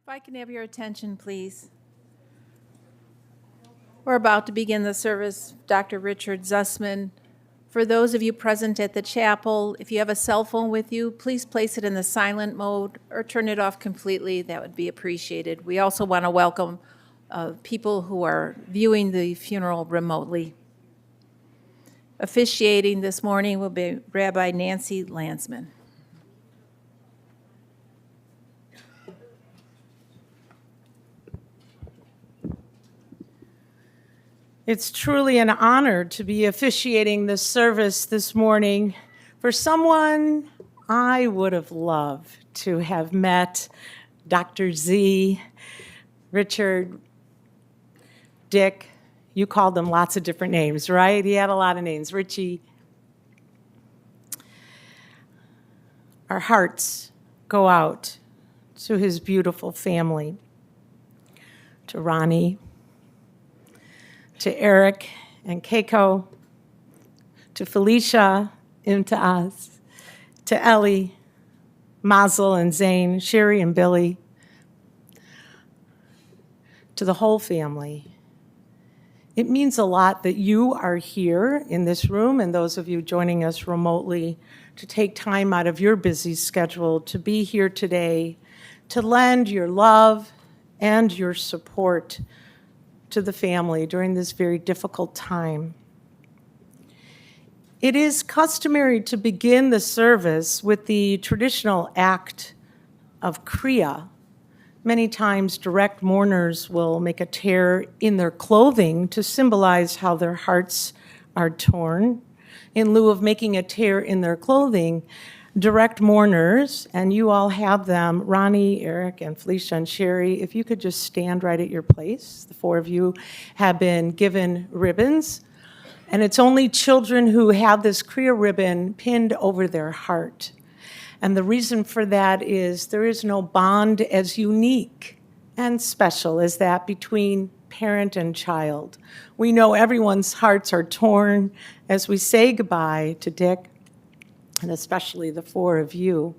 If I can have your attention, please. We're about to begin the service. Dr. Richard Zusman. For those of you present at the chapel, if you have a cell phone with you, please place it in the silent mode or turn it off completely. That would be appreciated. We also want to welcome people who are viewing the funeral remotely. Officiating this morning will be Rabbi Nancy Landsman. It's truly an honor to be officiating this service this morning for someone I would have loved to have met, Dr. Z, Richard, Dick. You called them lots of different names, right? He had a lot of names. Richie. Our hearts go out to his beautiful family, to Ronnie, to Eric and Keiko, to Felicia, Imtiaz, to Ellie, Mazel and Zayn, Sherry and Billy, to the whole family. It means a lot that you are here in this room and those of you joining us remotely to take time out of your busy schedule to be here today, to lend your love and your support to the family during this very difficult time. It is customary to begin the service with the traditional act of Kriya. Many times direct mourners will make a tear in their clothing to symbolize how their hearts are torn. In lieu of making a tear in their clothing, direct mourners, and you all have them, Ronnie, Eric, and Felicia, and Sherry, if you could just stand right at your place. The four of you have been given ribbons, and it's only children who have this Kriya ribbon pinned over their heart. And the reason for that is there is no bond as unique and special as that between parent and child. We know everyone's hearts are torn as we say goodbye to Dick, and especially the four of you.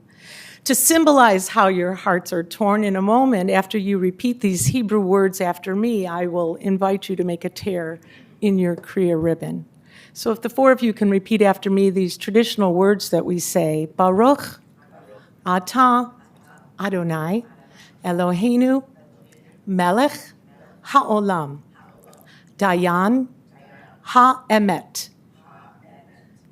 To symbolize how your hearts are torn, in a moment after you repeat these Hebrew words after me, I will invite you to make a tear in your Kriya ribbon. So if the four of you can repeat after me these traditional words that we say, Baruch Atah Adonai Eloheinu Melech HaOlam Dayan HaEmet.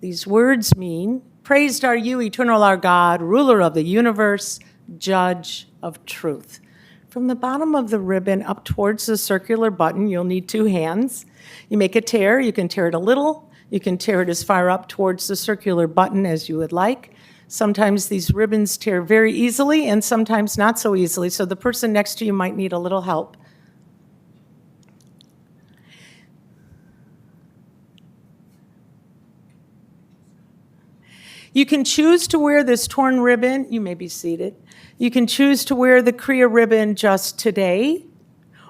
These words mean, praised are you, eternal our God, ruler of the universe, judge of truth. From the bottom of the ribbon up towards the circular button, you'll need two hands. You make a tear. You can tear it a little. You can tear it as far up towards the circular button as you would like. Sometimes these ribbons tear very easily and sometimes not so easily, so the person next to you might need a little help. You can choose to wear this torn ribbon. You may be seated. You can choose to wear the Kriya ribbon just today,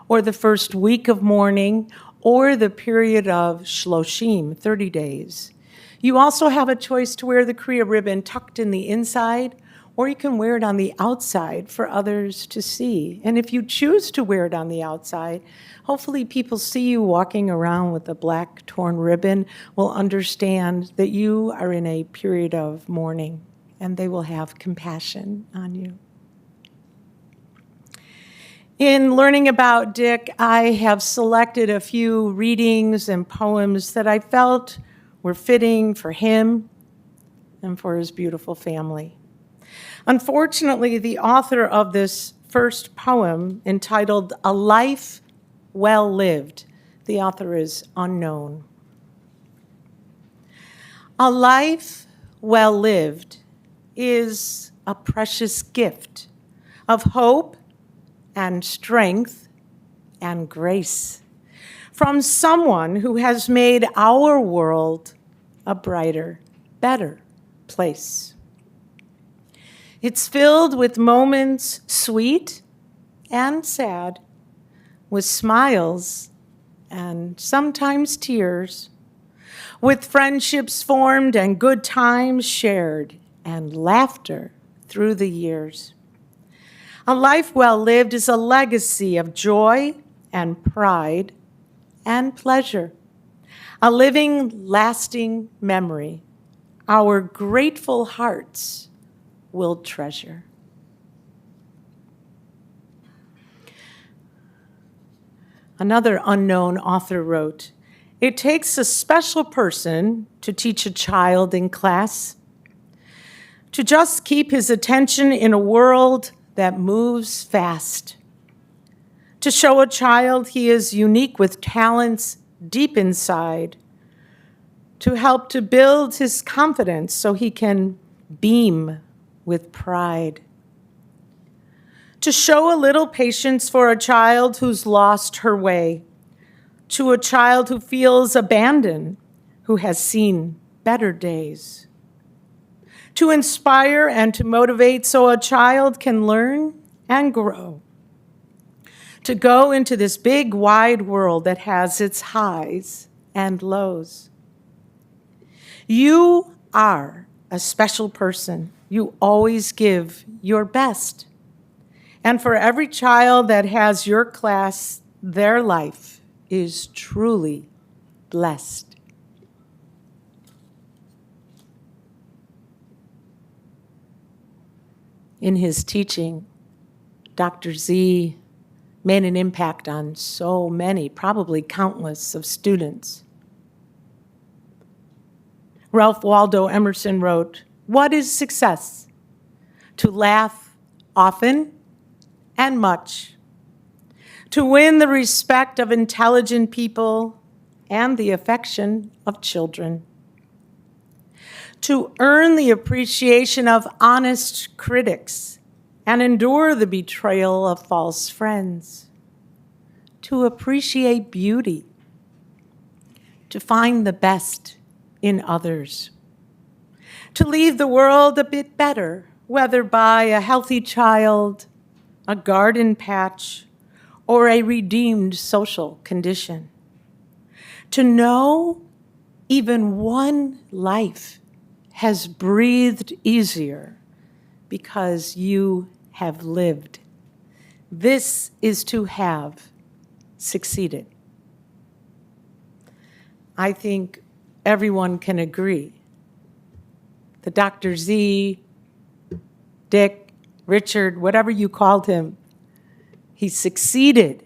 or the first week of mourning, or the period of Shloshim, 30 days. You also have a choice to wear the Kriya ribbon tucked in the inside, or you can wear it on the outside for others to see. And if you choose to wear it on the outside, hopefully people see you walking around with a black torn ribbon will understand that you are in a period of mourning, and they will have compassion on you. In learning about Dick, I have selected a few readings and poems that I felt were fitting for him and for his beautiful family. Unfortunately, the author of this first poem, entitled A Life Well Lived, the author is unknown. A life well lived is a precious gift of hope and strength and grace from someone who has made our world a brighter, better place. It's filled with moments sweet and sad, with smiles and sometimes tears, with friendships formed and good times shared and laughter through the years. A life well lived is a legacy of joy and pride and pleasure, a living, lasting memory our grateful hearts will treasure. Another unknown author wrote, "It takes a special person to teach a child in class, to just keep his attention in a world that moves fast, to show a child he is unique with talents deep inside, to help to build his confidence so he can beam with pride, to show a little patience for a child who's lost her way, to a child who feels abandoned, who has seen better days, to inspire and to motivate so a child can learn and grow, to go into this big, wide world that has its highs and lows. You are a special person. You always give your best. And for every child that has your class, their life is truly blessed." In his teaching, Dr. Z made an impact on so many, probably countless of students. Ralph Waldo Emerson wrote, "What is success? To laugh often and much, to win the respect of intelligent people and the affection of children, to earn the appreciation of honest critics and endure the betrayal of false friends, to appreciate beauty, to find the best in others, to leave the world a bit better, whether by a healthy child, a garden patch, or a redeemed social condition, to know even one life has breathed easier because you have lived. This is to have succeeded." I think everyone can agree that Dr. Z, Dick, Richard, whatever you called him, he succeeded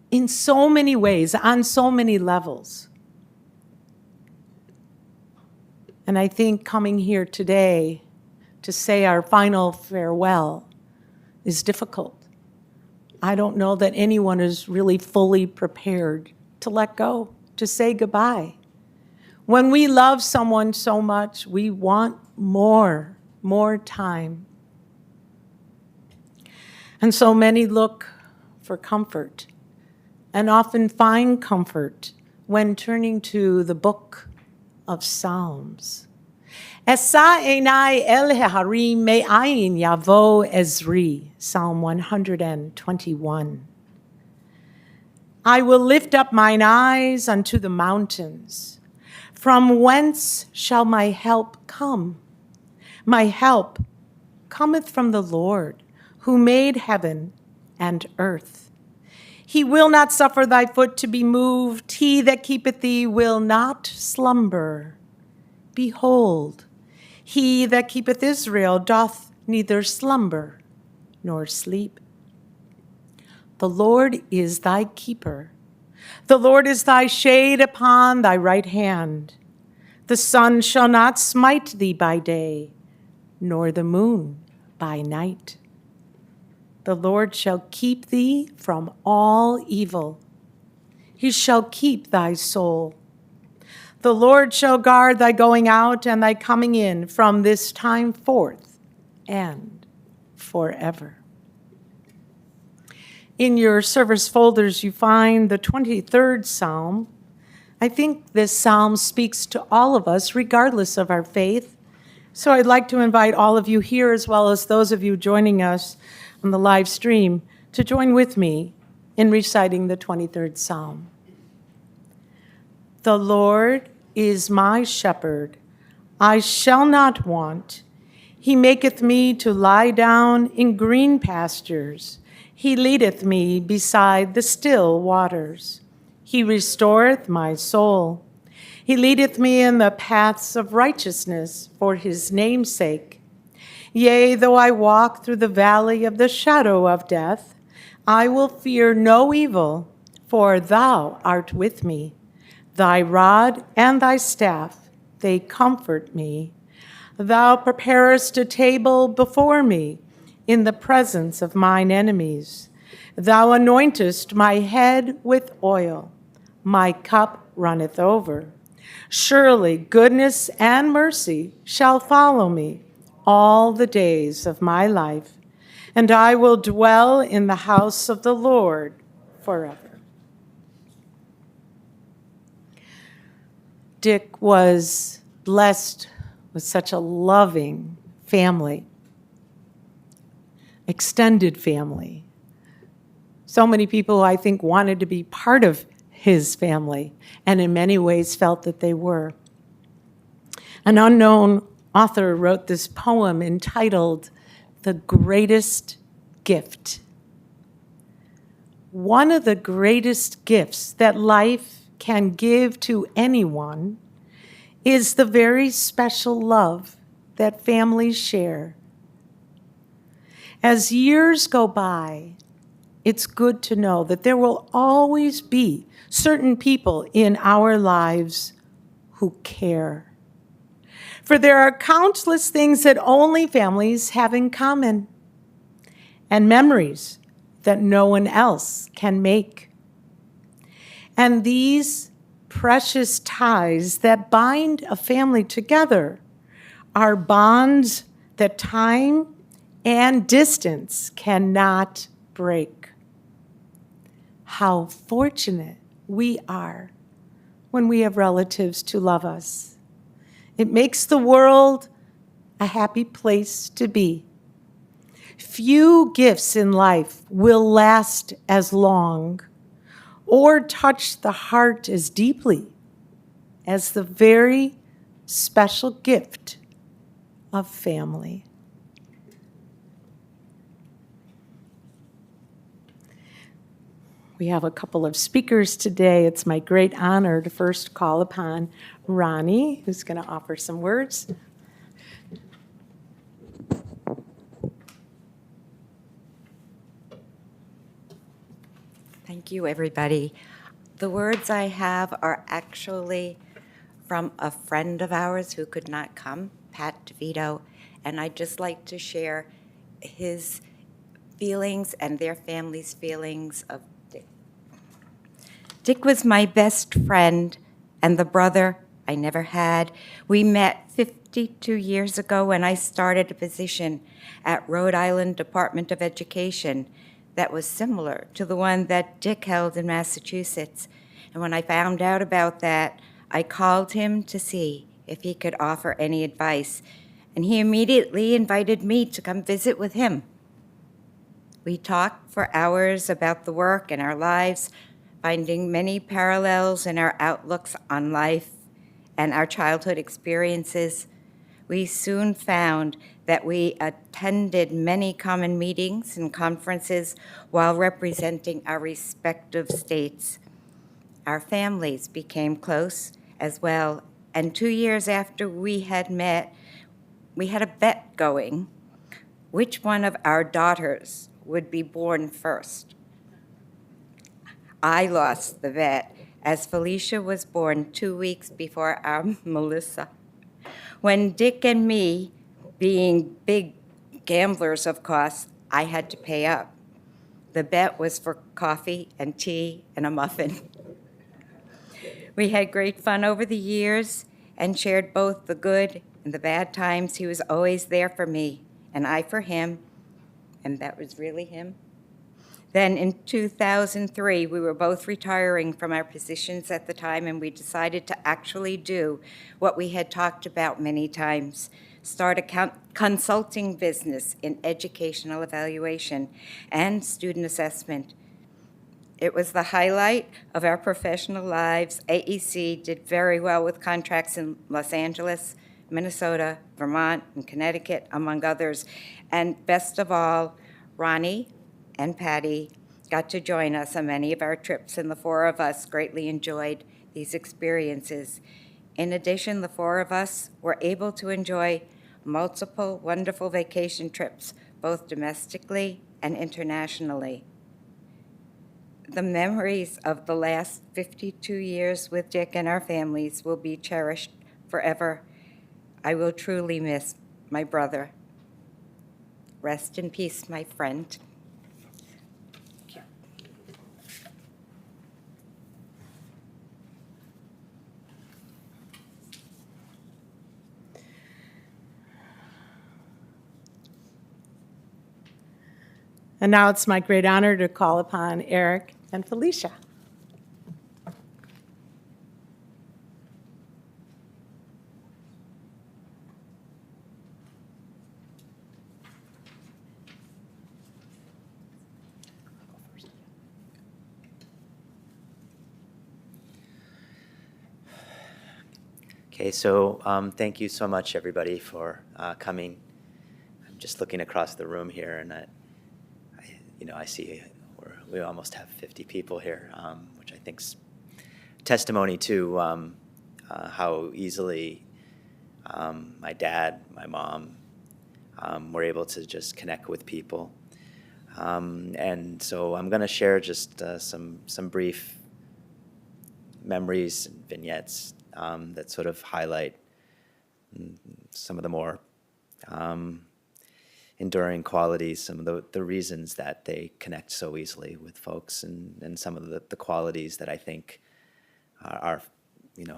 in so many ways, on so many levels. And I think coming here today to say our final farewell is difficult. I don't know that anyone is really fully prepared to let go, to say goodbye. When we love someone so much, we want more time. And so many look for comfort and often find comfort when turning to the book of Psalms. Esa enai el harim me'ayin yavo ezri, Psalm 121. I will lift up mine eyes unto the mountains. From whence shall my help come? My help cometh from the Lord, who made heaven and earth. He will not suffer thy foot to be moved. He that keepeth thee will not slumber. Behold, he that keepeth Israel doth neither slumber nor sleep. The Lord is thy keeper. The Lord is thy shade upon thy right hand. The sun shall not smite thee by day, nor the moon by night. The Lord shall keep thee from all evil. He shall keep thy soul. The Lord shall guard thy going out and thy coming in from this time forth and forever. In your service folders, you find the 23rd Psalm. I think this psalm speaks to all of us, regardless of our faith. So I'd like to invite all of you here, as well as those of you joining us on the live stream, to join with me in reciting the 23rd Psalm. The Lord is my shepherd, I shall not want. He maketh me to lie down in green pastures. He leadeth me beside the still waters. He restoreth my soul. He leadeth me in the paths of righteousness for his name's sake. Yea, though I walk through the valley of the shadow of death, I will fear no evil, for thou art with me. Thy rod and thy staff, they comfort me. Thou preparest a table before me in the presence of mine enemies. Thou anointest my head with oil. My cup runneth over. Surely goodness and mercy shall follow me all the days of my life, and I will dwell in the house of the Lord forever. Dick was blessed with such a loving family, extended family. So many people, I think, wanted to be part of his family, and in many ways felt that they were. An unknown author wrote this poem entitled, "The Greatest Gift." One of the greatest gifts that life can give to anyone is the very special love that families share. As years go by, it's good to know that there will always be certain people in our lives who care. For there are countless things that only families have in common, and memories that no one else can make. And these precious ties that bind a family together are bonds that time and distance cannot break. How fortunate we are when we have relatives to love us. It makes the world a happy place to be. Few gifts in life will last as long or touch the heart as deeply as the very special gift of family. We have a couple of speakers today. It's my great honor to first call upon Ronnie, who's going to offer some words. Thank you, everybody. The words I have are actually from a friend of ours who could not come, Pat DeVito, and I'd just like to share his feelings and their family's feelings of Dick. Dick was my best friend and the brother I never had. We met 52 years ago when I started a position at Rhode Island Department of Education that was similar to the one that Dick held in Massachusetts. And when I found out about that, I called him to see if he could offer any advice. And he immediately invited me to come visit with him. We talked for hours about the work and our lives, finding many parallels in our outlooks on life and our childhood experiences. We soon found that we attended many common meetings and conferences while representing our respective states. Our families became close as well, and 2 years after we had met, we had a bet going which one of our daughters would be born first. I lost the bet as Felicia was born 2 weeks before our Melissa. When Dick and me, being big gamblers, of course, I had to pay up. The bet was for coffee and tea and a muffin. We had great fun over the years and shared both the good and the bad times. He was always there for me, and I for him, and that was really him. Then in 2003, we were both retiring from our positions at the time, and we decided to actually do what we had talked about many times, start a consulting business in educational evaluation and student assessment. It was the highlight of our professional lives. AEC did very well with contracts in Los Angeles, Minnesota, Vermont, and Connecticut, among others. And best of all, Ronnie and Patty got to join us on many of our trips, and the four of us greatly enjoyed these experiences. In addition, the four of us were able to enjoy multiple wonderful vacation trips, both domestically and internationally. The memories of the last 52 years with Dick and our families will be cherished forever. I will truly miss my brother. Rest in peace, my friend. And now it's my great honor to call upon Eric and Felicia. Okay, so thank you so much, everybody, for coming. I'm just looking across the room here, and I see we almost have 50 people here, which I think's testimony to how easily my dad, my mom, were able to just connect with people. And so I'm going to share just some brief memories and vignettes that sort of highlight some of the more enduring qualities, some of the reasons that they connect so easily with folks, and some of the qualities that I think are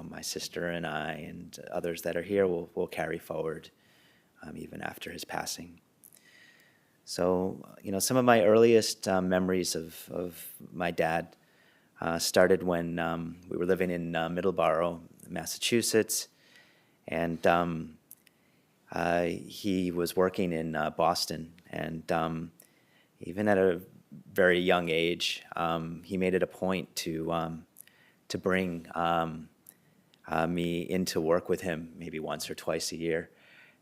my sister and I and others that are here will carry forward even after his passing. So, some of my earliest memories of my dad started when we were living in Middleboro, Massachusetts, and he was working in Boston, and even at a very young age, he made it a point to bring me into work with him maybe once or twice a year.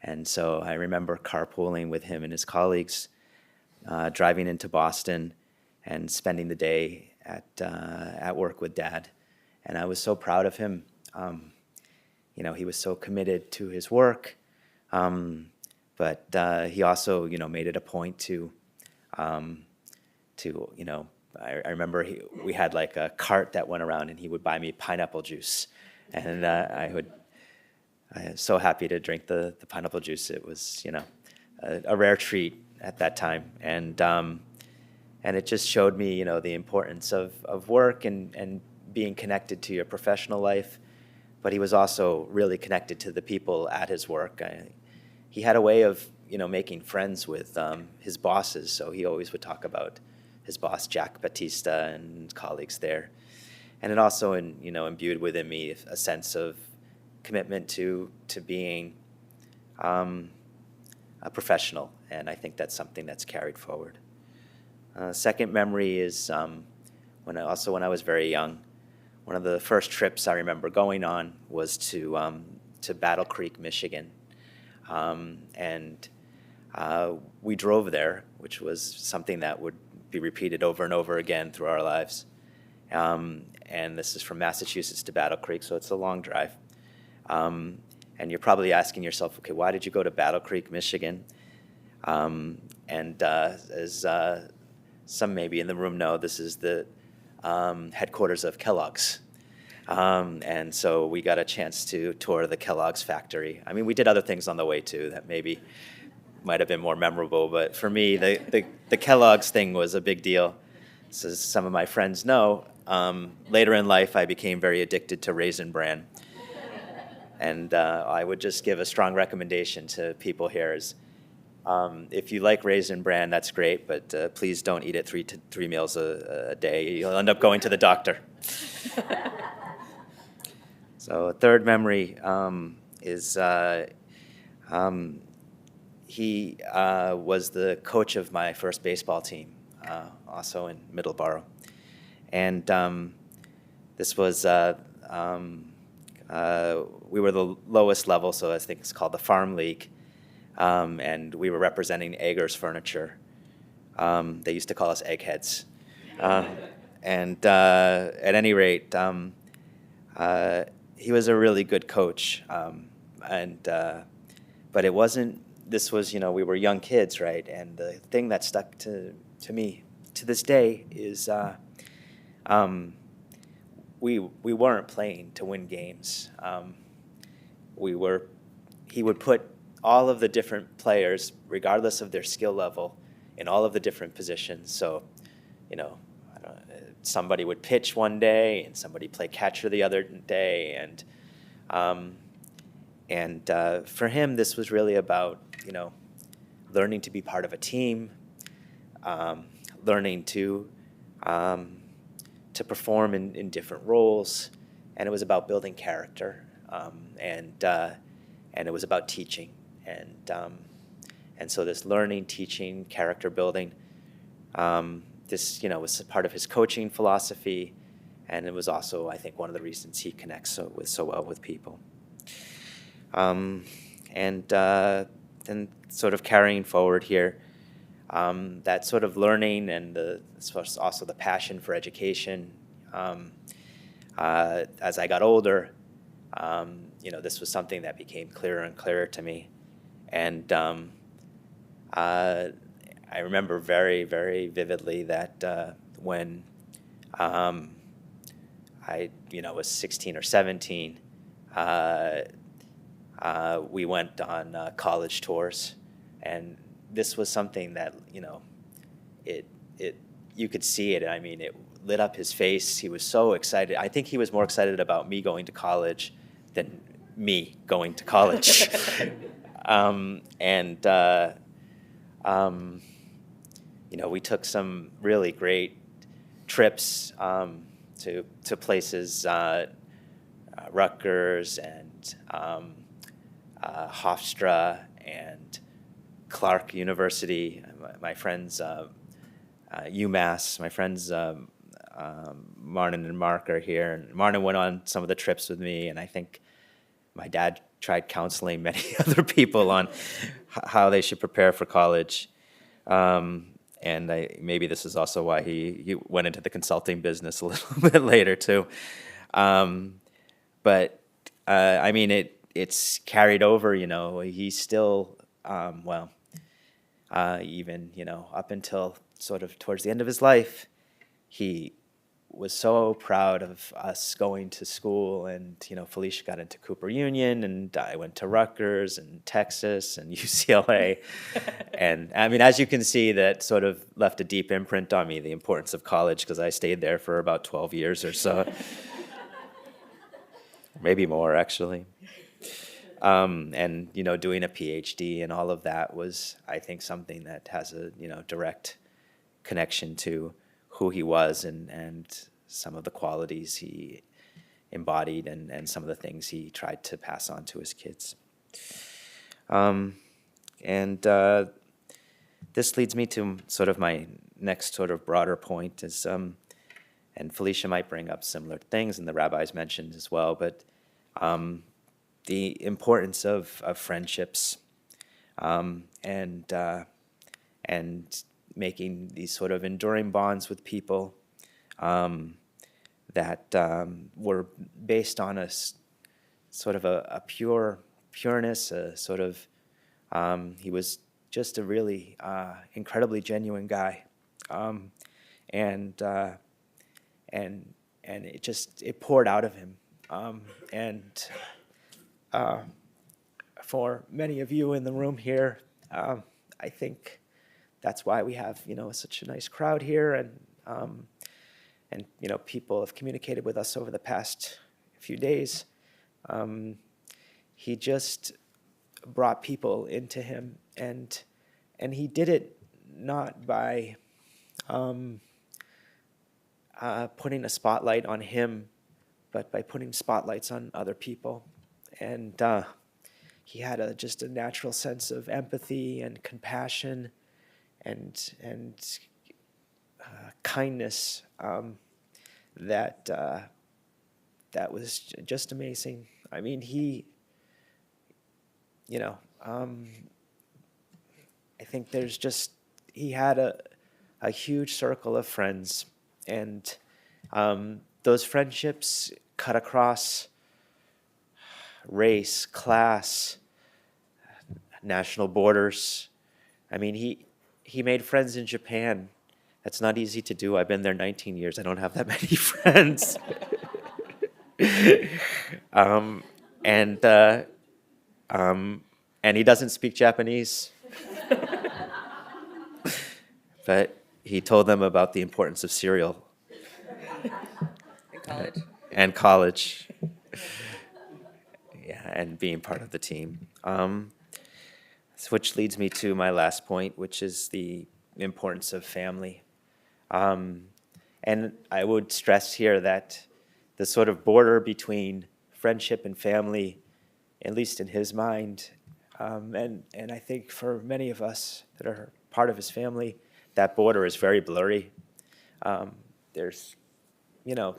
And so I remember carpooling with him and his colleagues, driving into Boston and spending the day at work with Dad. And I was so proud of him. He was so committed to his work, but he also, made it a point to I remember we had like a cart that went around, and he would buy me pineapple juice, and I was so happy to drink the pineapple juice. It was, a rare treat at that time, and it just showed me, the importance of work and being connected to your professional life. But he was also really connected to the people at his work. He had a way of, making friends with his bosses. So he always would talk about his boss, Jack Batista, and colleagues there. And it also, imbued within me a sense of commitment to being a professional. And I think that's something that's carried forward. Second memory is when I was very young. One of the first trips I remember going on was to Battle Creek, Michigan, and we drove there, which was something that would be repeated over and over again through our lives. And this is from Massachusetts to Battle Creek, so it's a long drive. And you're probably asking yourself, okay, why did you go to Battle Creek, Michigan? As some maybe in the room know, this is the headquarters of Kellogg's. And so we got a chance to tour the Kellogg's factory. I mean, we did other things on the way too that maybe might have been more memorable, but for me, the Kellogg's thing was a big deal. So as some of my friends know, later in life, I became very addicted to Raisin Bran. And I would just give a strong recommendation to people here is, if you like Raisin Bran, that's great, but please don't eat it three meals a day. You'll end up going to the doctor. So a third memory is he was the coach of my first baseball team, also in Middleboro. And this was we were the lowest level, so I think it's called the Farm League, and we were representing Eggers Furniture. They used to call us eggheads. And at any rate, he was a really good coach. But it wasn't, this was, we were young kids, right? And the thing that stuck to me to this day is we weren't playing to win games. He would put all of the different players, regardless of their skill level, in all of the different positions. So, somebody would pitch one day and somebody play catcher the other day. And for him, this was really about, learning to be part of a team, learning to perform in different roles, and it was about building character, and it was about teaching, and so this learning, teaching, character building, this was part of his coaching philosophy, and it was also, I think, one of the reasons he connects so well with people. And then sort of carrying forward here, that sort of learning and also the passion for education. As I got older, this was something that became clearer and clearer to me. And I remember very, very vividly that when I was 16 or 17, we went on college tours, and this was something that you could see it. I mean, it lit up his face. He was so excited. I think he was more excited about me going to college than me going to college. We took some really great trips to places, Rutgers and Hofstra and Clark University, my friends, UMass, my friends Martin and Mark are here. And Martin went on some of the trips with me, and I think my dad tried counseling many other people on how they should prepare for college. And maybe this is also why he went into the consulting business a little bit later too. But I mean, it's carried over. He's still even up until sort of towards the end of his life, he was so proud of us going to school, and Felicia got into Cooper Union, and I went to Rutgers and Texas and UCLA. And I mean, as you can see, that sort of left a deep imprint on me, the importance of college, because I stayed there for about 12 years or so. Maybe more, actually. And doing a PhD and all of that was, I think, something that has a direct connection to who he was and some of the qualities he embodied and some of the things he tried to pass on to his kids. This leads me to sort of my next sort of broader point is, and Felicia might bring up similar things, and the rabbis mentioned as well, but the importance of friendships, and making these sort of enduring bonds with people that were based on a sort of a pureness, a sort of, he was just a really incredibly genuine guy, and it poured out of him, and for many of you in the room here, I think that's why we have such a nice crowd here, and people have communicated with us over the past few days. He just brought people into him, and he did it not by putting a spotlight on him, but by putting spotlights on other people. And he had just a natural sense of empathy and compassion and kindness that was just amazing. I mean, he, you know, I think he had a huge circle of friends, and those friendships cut across race, class, national borders. I mean, he made friends in Japan. That's not easy to do. I've been there 19 years. I don't have that many friends. um, and and he doesn't speak Japanese. But he told them about the importance of cereal. And college. Yeah, and being part of the team. Which leads me to my last point, which is the importance of family. And I would stress here that the sort of border between friendship and family, at least in his mind, and I think for many of us that are part of his family, that border is very blurry. There's, you know,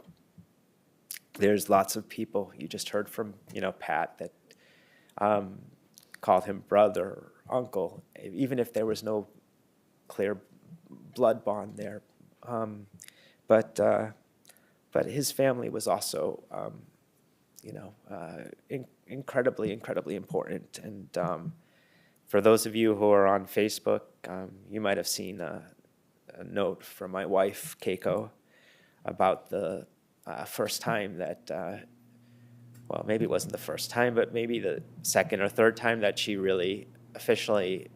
there's lots of people, you just heard from, Pat, that called him brother, uncle, even if there was no clear blood bond there. But his family was also, incredibly, incredibly important. And for those of you who are on Facebook, you might have seen a note from my wife, Keiko, about the first time that, well, maybe it wasn't the first time, but maybe the second or third time that she really officially,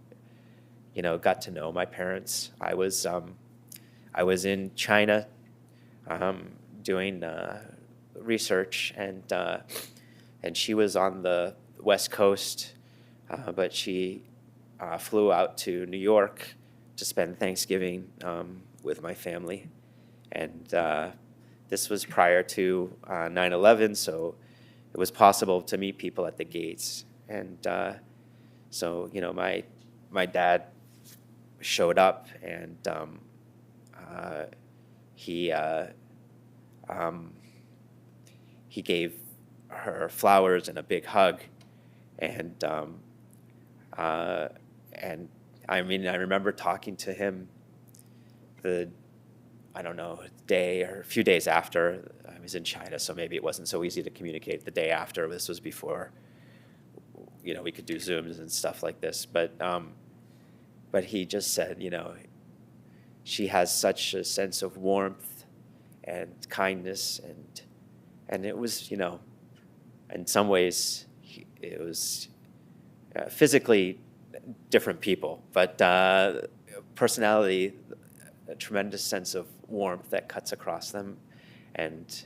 got to know my parents. I was in China doing research, and she was on the West Coast, but she flew out to New York to spend Thanksgiving with my family. And this was prior to 9/11, so it was possible to meet people at the gates. And so, my dad showed up, and he gave her flowers and a big hug, and I mean, I remember talking to him day or a few days after. I was in China, so maybe it wasn't so easy to communicate the day after. This was before, we could do Zooms and stuff like this. But he just said, she has such a sense of warmth and kindness, and it was, in some ways, it was physically different people, but personality, a tremendous sense of warmth that cuts across them, and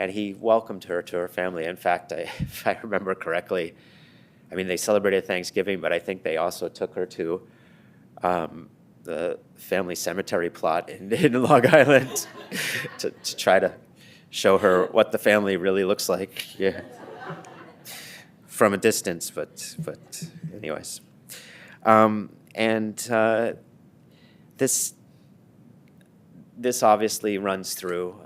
he welcomed her to her family. In fact, if I remember correctly, I mean, they celebrated Thanksgiving, but I think they also took her to the family cemetery plot in Long Island to try to show her what the family really looks like. Yeah. From a distance, but anyways. This obviously runs through,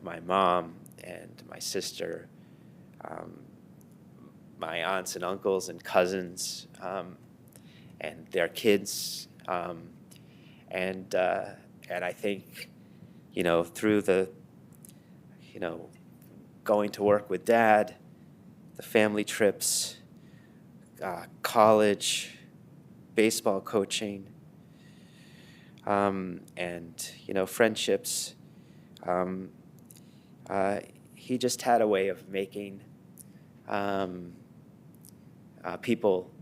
my mom and my sister, my aunts and uncles and cousins, and their kids, and I think, through the, going to work with Dad, the family trips, college, baseball coaching, and friendships. He just had a way of making people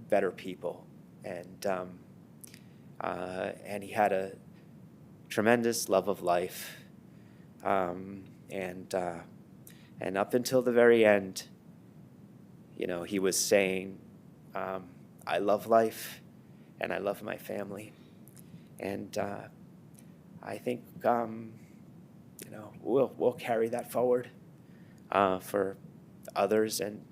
better people, and he had a tremendous love of life, and up until the very end, he was saying, I love life and I love my family. And I think, we'll carry that forward for others. And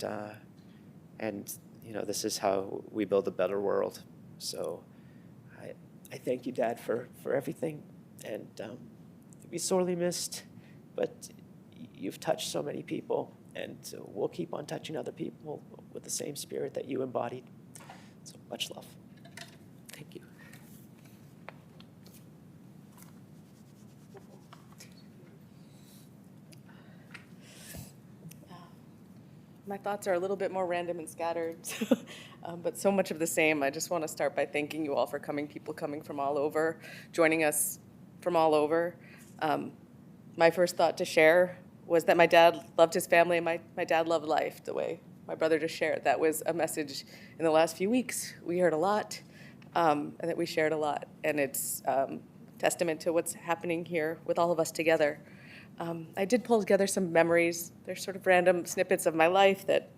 this is how we build a better world. So I thank you, Dad, for everything. And you'll be sorely missed, but you've touched so many people, and so we'll keep on touching other people with the same spirit that you embodied. So much love. Thank you. My thoughts are a little bit more random and scattered, but so much of the same. I just want to start by thanking you all for coming, people coming from all over, joining us from all over. My first thought to share was that my dad loved his family, and my dad loved life, the way my brother just shared. That was a message in the last few weeks. We heard a lot, and that we shared a lot, and it's testament to what's happening here with all of us together. I did pull together some memories. They're sort of random snippets of my life that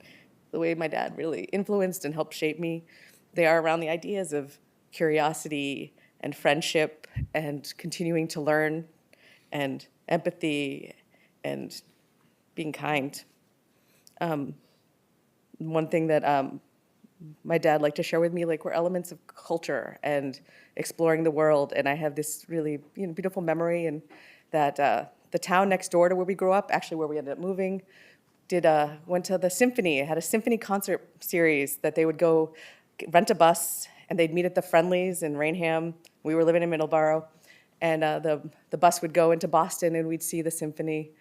the way my dad really influenced and helped shape me. They are around the ideas of curiosity and friendship and continuing to learn and empathy and being kind. One thing that my dad liked to share with me, like, were elements of culture and exploring the world. And I have this really beautiful memory, and that the town next door to where we grew up, actually where we ended up moving, went to the symphony. It had a symphony concert series that they would go rent a bus, and they'd meet at the Friendlies in Raynham. We were living in Middleboro, and the bus would go into Boston, and we'd see the symphony.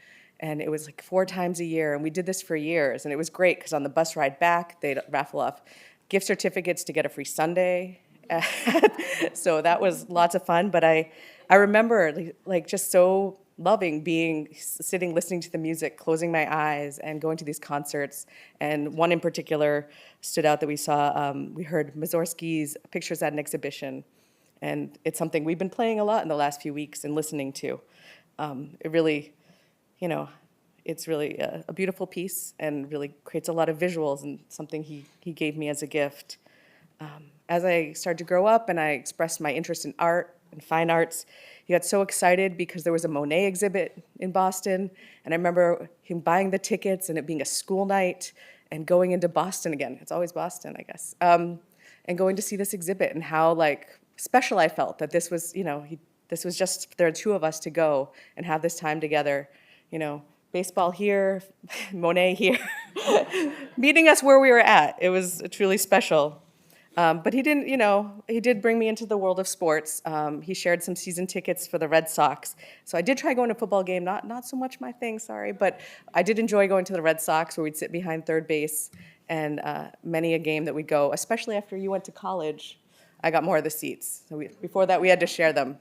And it was like 4 times a year, and we did this for years. And it was great because on the bus ride back, they'd raffle off gift certificates to get a free sundae. So that was lots of fun. But I remember like just so loving sitting, listening to the music, closing my eyes, and going to these concerts. And one in particular stood out that we saw. We heard Mussorgsky's Pictures at an Exhibition. And it's something we've been playing a lot in the last few weeks and listening to. It really, it's really a beautiful piece and really creates a lot of visuals, and something he gave me as a gift. As I started to grow up and I expressed my interest in art and fine arts, he got so excited because there was a Monet exhibit in Boston, and I remember him buying the tickets and it being a school night and going into Boston again. It's always Boston, I guess. And going to see this exhibit, and how special I felt that this was, this was just, there are 2 of us to go and have this time together. Baseball here, Monet here, meeting us where we were at. It was truly special. But he didn't, he did bring me into the world of sports. He shared some season tickets for the Red Sox. So I did try going to a football game, not so much my thing, sorry, but I did enjoy going to the Red Sox, where we'd sit behind third base, and many a game that we'd go, especially after you went to college. I got more of the seats. So before that, we had to share them.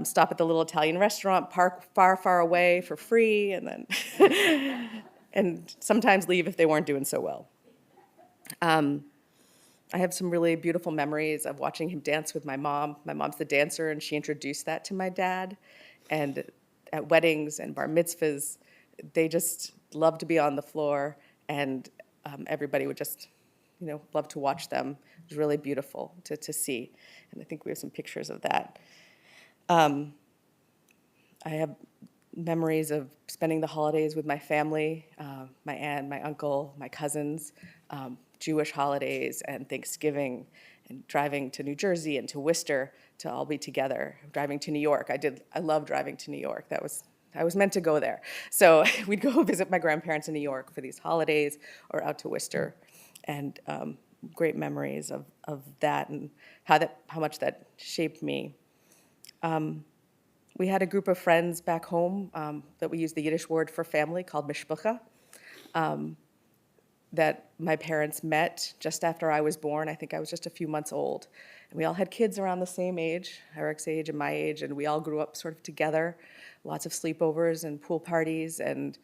Stop at the little Italian restaurant, park far, far away for free, and then and sometimes leave if they weren't doing so well. I have some really beautiful memories of watching him dance with my mom. My mom's the dancer, and she introduced that to my dad. And at weddings and bar mitzvahs, they just loved to be on the floor, and everybody would just, love to watch them. It was really beautiful to see, and I think we have some pictures of that. I have memories of spending the holidays with my family, my aunt, my uncle, my cousins, Jewish holidays and Thanksgiving, and driving to New Jersey and to Worcester to all be together. Driving to New York, I love driving to New York. I was meant to go there. So we'd go visit my grandparents in New York for these holidays, or out to Worcester, and great memories of that, and how much that shaped me. We had a group of friends back home that we used the Yiddish word for family called mishpucha, that my parents met just after I was born. I think I was just a few months old. And we all had kids around the same age, Eric's age and my age, and we all grew up sort of together, lots of sleepovers and pool parties. And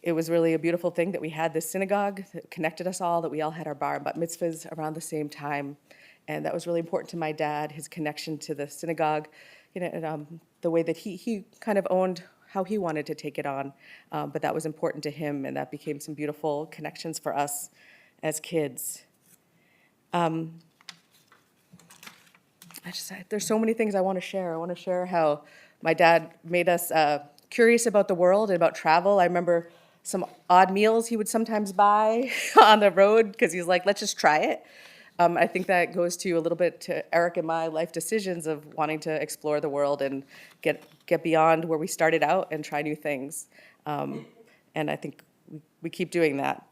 it was really a beautiful thing that we had this synagogue that connected us all, that we all had our bar and bat mitzvahs around the same time. And that was really important to my dad, his connection to the synagogue, and, the way that he kind of owned how he wanted to take it on, but that was important to him, and that became some beautiful connections for us as kids. There's so many things I want to share. I want to share how my dad made us curious about the world and about travel. I remember some odd meals he would sometimes buy on the road, because he's like, let's just try it. I think that goes to a little bit to Eric and my life decisions of wanting to explore the world and get beyond where we started out and try new things. And I think we keep doing that.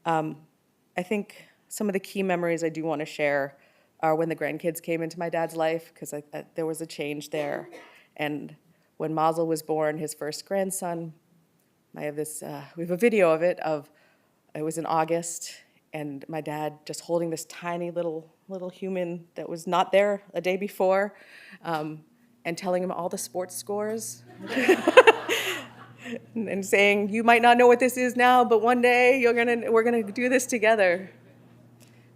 I think some of the key memories I do want to share are when the grandkids came into my dad's life, because there was a change there. And when Mazel was born, his first grandson, I have this, we have a video of it, it was in August, and my dad just holding this tiny little human that was not there a day before, and telling him all the sports scores. And saying, you might not know what this is now, but one day we're gonna do this together.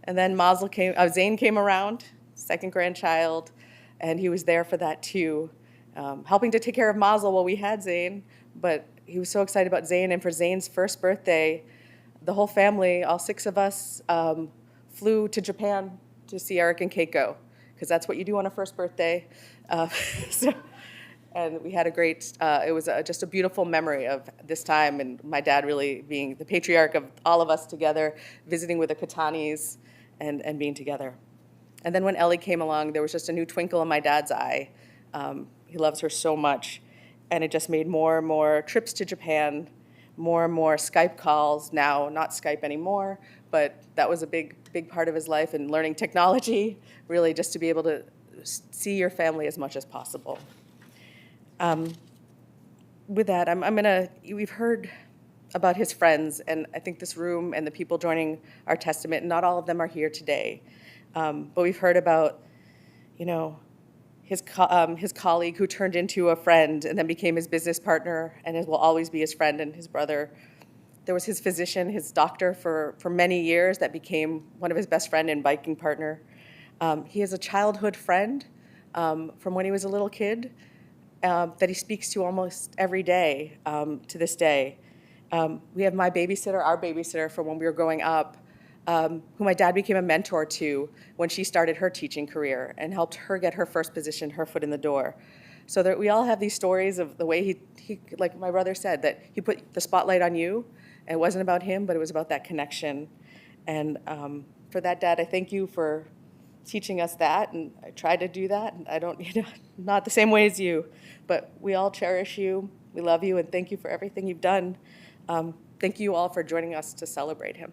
And then Zayn came around, second grandchild, and he was there for that too, helping to take care of Mazel while we had Zayn. But he was so excited about Zayn, and for Zayn's first birthday, the whole family, all 6 of us, flew to Japan to see Eric and Keiko, because that's what you do on a first birthday. And we had a great, it was just a beautiful memory of this time, and my dad really being the patriarch of all of us together, visiting with the Katanis and being together. And then when Ellie came along, there was just a new twinkle in my dad's eye. He loves her so much, and it just made more and more trips to Japan, more and more Skype calls, now not Skype anymore, but that was a big part of his life, and learning technology, really just to be able to see your family as much as possible. With that, we've heard about his friends, and I think this room and the people joining our testament, not all of them are here today, but we've heard about, his colleague who turned into a friend and then became his business partner and will always be his friend, and his brother. There was his physician, his doctor for many years that became one of his best friend and biking partner. He has a childhood friend from when he was a little kid that he speaks to almost every day to this day. We have our babysitter from when we were growing up, who my dad became a mentor to when she started her teaching career and helped her get her first position, her foot in the door. So that we all have these stories of the way he, like my brother said, that he put the spotlight on you, and it wasn't about him, but it was about that connection. And for that, Dad, I thank you for teaching us that, and I tried to do that, and I don't, not the same way as you, but we all cherish you, we love you, and thank you for everything you've done. Thank you all for joining us to celebrate him.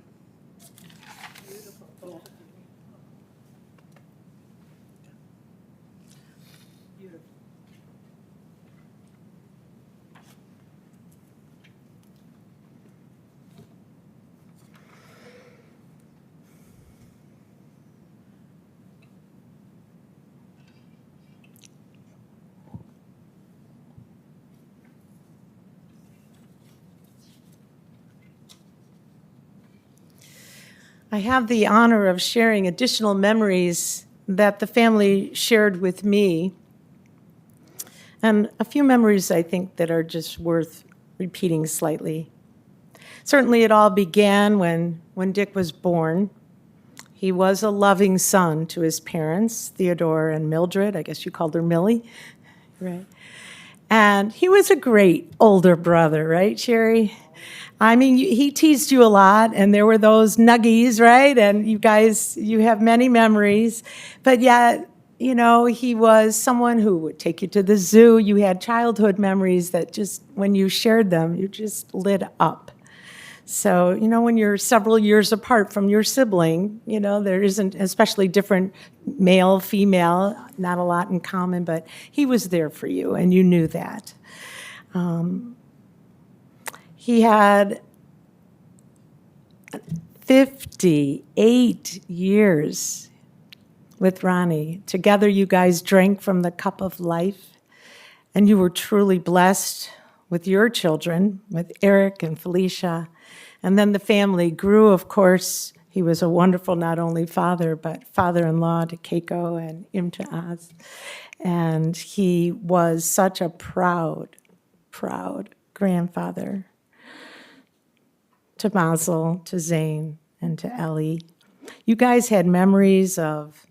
I have the honor of sharing additional memories that the family shared with me, and a few memories I think that are just worth repeating slightly. Certainly it all began when Dick was born. He was a loving son to his parents, Theodore and Mildred. I guess you called her Millie, right? And he was a great older brother, right, Sherry? I mean, he teased you a lot, and there were those nuggies, right? And you have many memories. But yet, he was someone who would take you to the zoo. You had childhood memories that just, when you shared them, you just lit up. So, when you're several years apart from your sibling, there isn't, especially different male, female, not a lot in common, but he was there for you, and you knew that. He had 58 years with Ronnie. Together, you guys drank from the cup of life, and you were truly blessed with your children, with Eric and Felicia. And then the family grew, of course. He was a wonderful, not only father, but father-in-law to Keiko and Imtiaz. And he was such a proud grandfather to Mazel, to Zayn, and to Ellie. You guys had memories of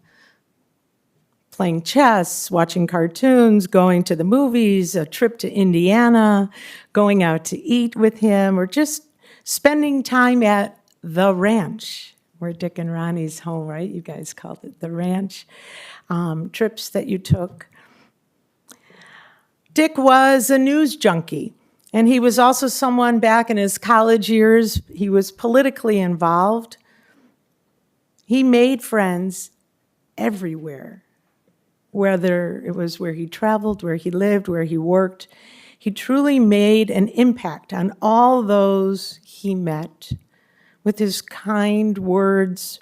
playing chess, watching cartoons, going to the movies, a trip to Indiana, going out to eat with him, or just spending time at the ranch where Dick and Ronnie's home, right? You guys called it the ranch. Trips that you took. Dick was a news junkie, and he was also someone back in his college years. He was politically involved. He made friends everywhere, whether it was where he traveled, where he lived, where he worked. He truly made an impact on all those he met with his kind words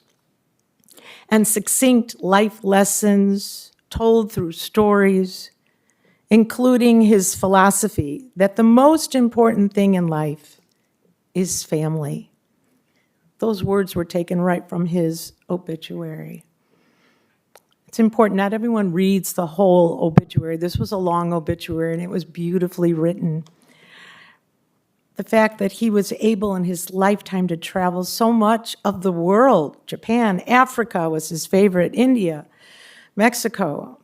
and succinct life lessons told through stories, including his philosophy that the most important thing in life is family. Those words were taken right from his obituary. It's important, not everyone reads the whole obituary. This was a long obituary, and it was beautifully written. The fact that he was able in his lifetime to travel so much of the world, Japan, Africa was his favorite, India, Mexico,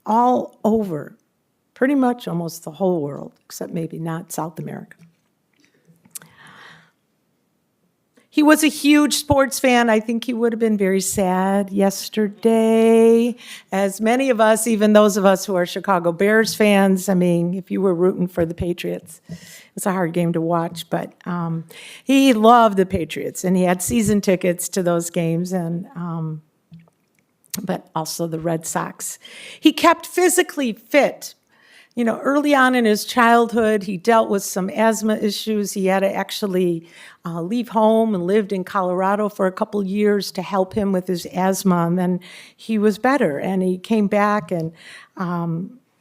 all over, pretty much almost the whole world, except maybe not South America. He was a huge sports fan. I think he would have been very sad yesterday, as many of us, even those of us who are Chicago Bears fans. I mean, if you were rooting for the Patriots, it's a hard game to watch, but he loved the Patriots, and he had season tickets to those games, and but also the Red Sox. He kept physically fit. You know, early on in his childhood, he dealt with some asthma issues. He had to actually leave home and lived in Colorado for a couple years to help him with his asthma. And then he was better, and he came back, and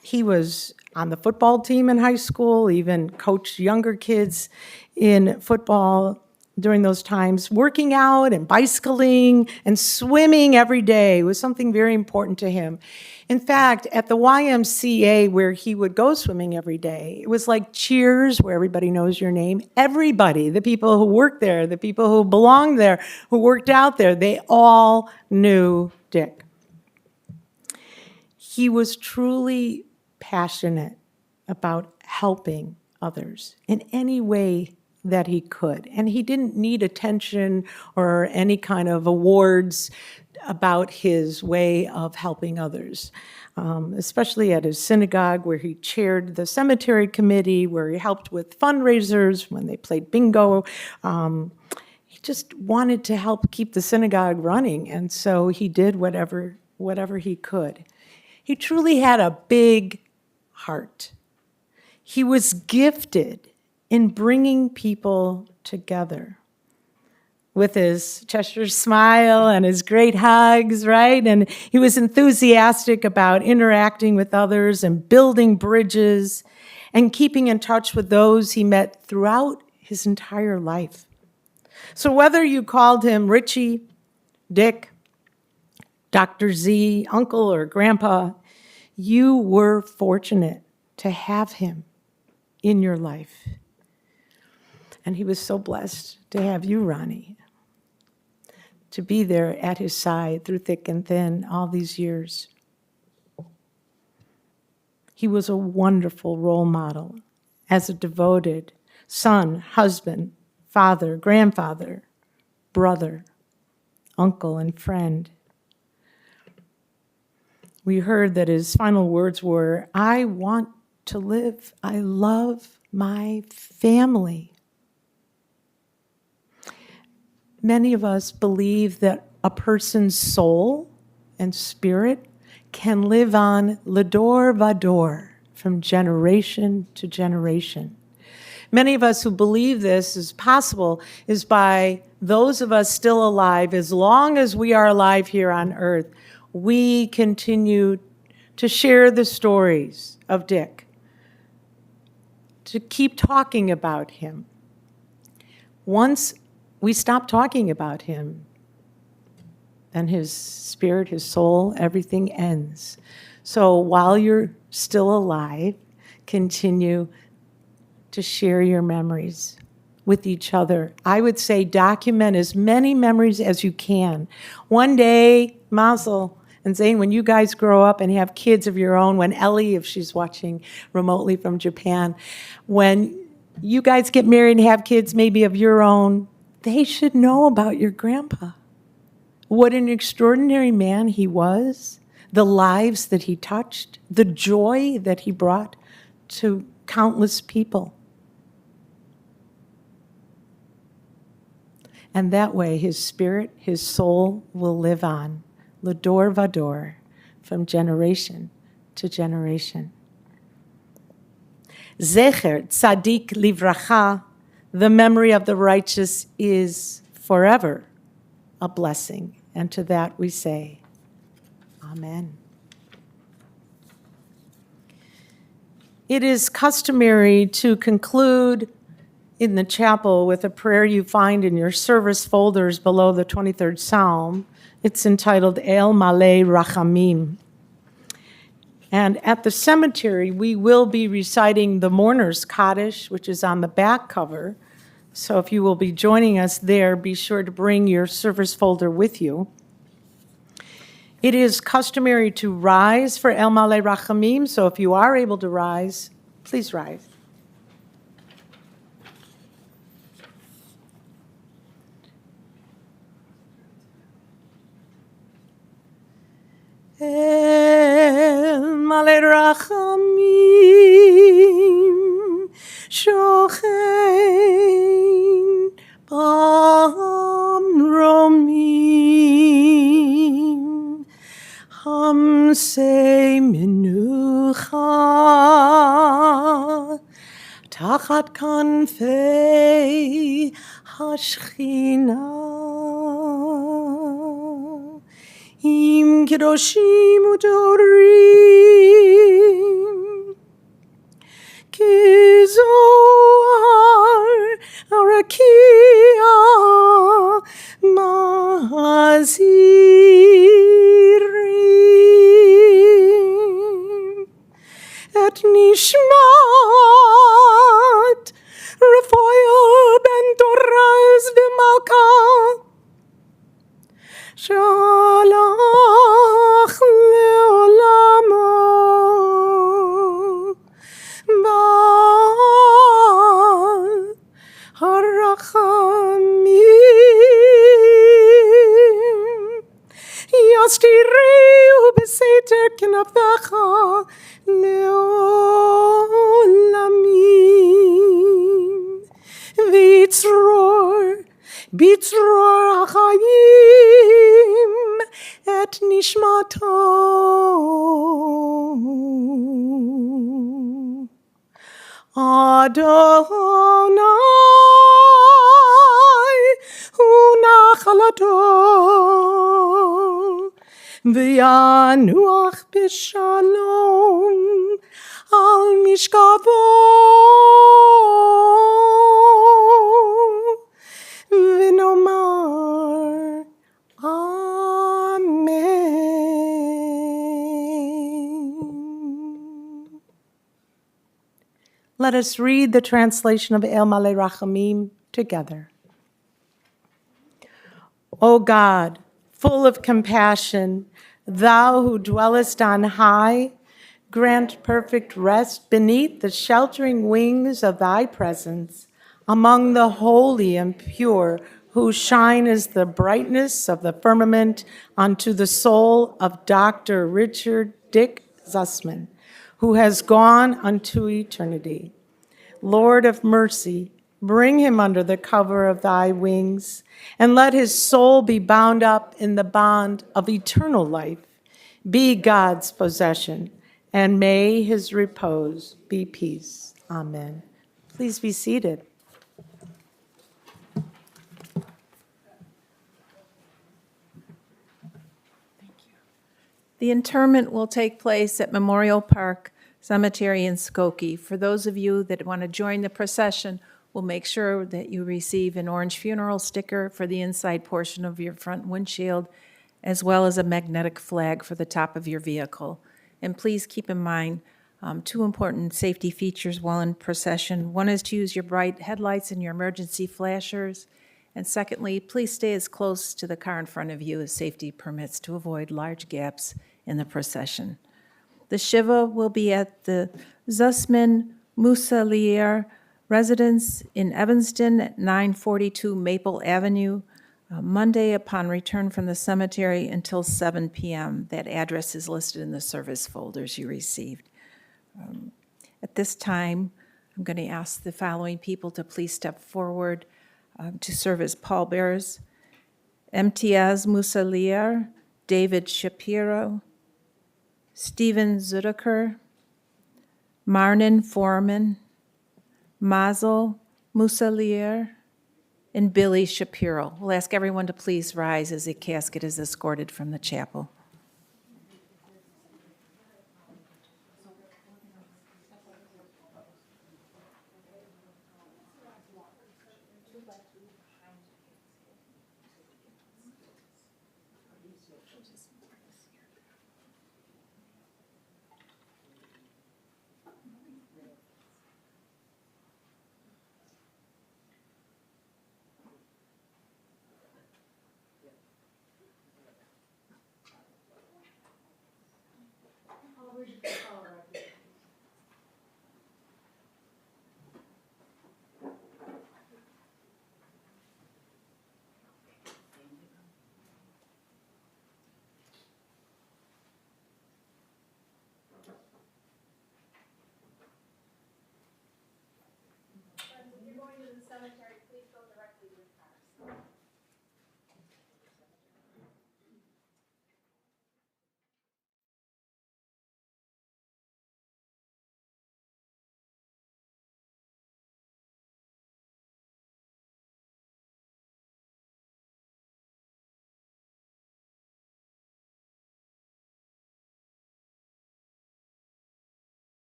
he was on the football team in high school, even coached younger kids in football during those times. Working out and bicycling and swimming every day was something very important to him. In fact, at the YMCA, where he would go swimming every day, it was like Cheers, where everybody knows your name. Everybody, the people who worked there, the people who belonged there, who worked out there, they all knew Dick. He was truly passionate about helping others in any way that he could. And he didn't need attention or any kind of awards about his way of helping others, especially at his synagogue, where he chaired the cemetery committee, where he helped with fundraisers when they played bingo. He just wanted to help keep the synagogue running, and so he did whatever he could. He truly had a big heart. He was gifted in bringing people together with his Cheshire smile and his great hugs, right? And he was enthusiastic about interacting with others and building bridges and keeping in touch with those he met throughout his entire life. So whether you called him Richie, Dick, Dr. Z, Uncle, or Grandpa, you were fortunate to have him in your life. And he was so blessed to have you, Ronnie, to be there at his side through thick and thin all these years. He was a wonderful role model as a devoted son, husband, father, grandfather, brother, uncle, and friend. We heard that his final words were, "I want to live. I love my family." Many of us believe that a person's soul and spirit can live on l'dor vador, from generation to generation. Many of us who believe this is possible is by those of us still alive. As long as we are alive here on earth, we continue to share the stories of Dick, to keep talking about him. Once we stop talking about him, and his spirit, his soul, everything ends. So while you're still alive, continue to share your memories with each other. I would say document as many memories as you can. One day, Mazel and Zayn, when you guys grow up and have kids of your own, when Ellie, if she's watching remotely from Japan, when you guys get married and have kids maybe of your own, They should know about your grandpa. What an extraordinary man he was, the lives that he touched, the joy that he brought to countless people. And that way, his spirit, his soul will live on, l'dor vador, from generation to generation. Zecher tzadik livracha, the memory of the righteous is forever a blessing. And to that we say, Amen. It is customary to conclude in the chapel with a prayer you find in your service folders below the 23rd Psalm. It's entitled El Malei Rachamim. And at the cemetery, we will be reciting the Mourner's Kaddish, which is on the back cover. So if you will be joining us there, be sure to bring your service folder with you. It is customary to rise for El Malei Rachamim, so if you are able to rise, please rise. El Malei Rachamim shochein b'mromim hamsei menucha tachat kanfei hashchina Im kedoshim udorim Kizoar arakia mazirim Et nishmat Rafael ben Torres v'malka Shalach le'olamo ba'al harachamim yastireu b'seter k'nafecha le'olamim v'itzror Bitzror achayim et nishmato Adonai unachalato v'yanuach b'shalom al mishkavo Vinomar. Amen. Let us read the translation of El Malei Rachamim together. O God, full of compassion, thou who dwellest on high, grant perfect rest beneath the sheltering wings of thy presence, among the holy and pure, who shine as the brightness of the firmament unto the soul of Dr. Richard Dick Zusman, who has gone unto eternity. Lord of mercy, bring him under the cover of thy wings, and let his soul be bound up in the bond of eternal life. Be God's possession, and may his repose be peace. Amen. Please be seated. The interment will take place at Memorial Park Cemetery in Skokie. For those of you that want to join the procession, we'll make sure that you receive an orange funeral sticker for the inside portion of your front windshield, as well as a magnetic flag for the top of your vehicle. And please keep in mind two important safety features while in procession. One is to use your bright headlights and your emergency flashers. And secondly, please stay as close to the car in front of you as safety permits to avoid large gaps in the procession. The Shiva will be at the Zusman Musalier Residents in Evanston at 942 Maple Avenue, Monday upon return from the cemetery until 7 p.m. That address is listed in the service folders you received. At this time, I'm going to ask the following people to please step forward to serve as pallbearers. Imtiaz Musalier, David Shapiro, Stephen Zudiker, Marnin Foreman, Mazel Musalier, and Billy Shapiro. We'll ask everyone to please rise as the casket is escorted from the chapel.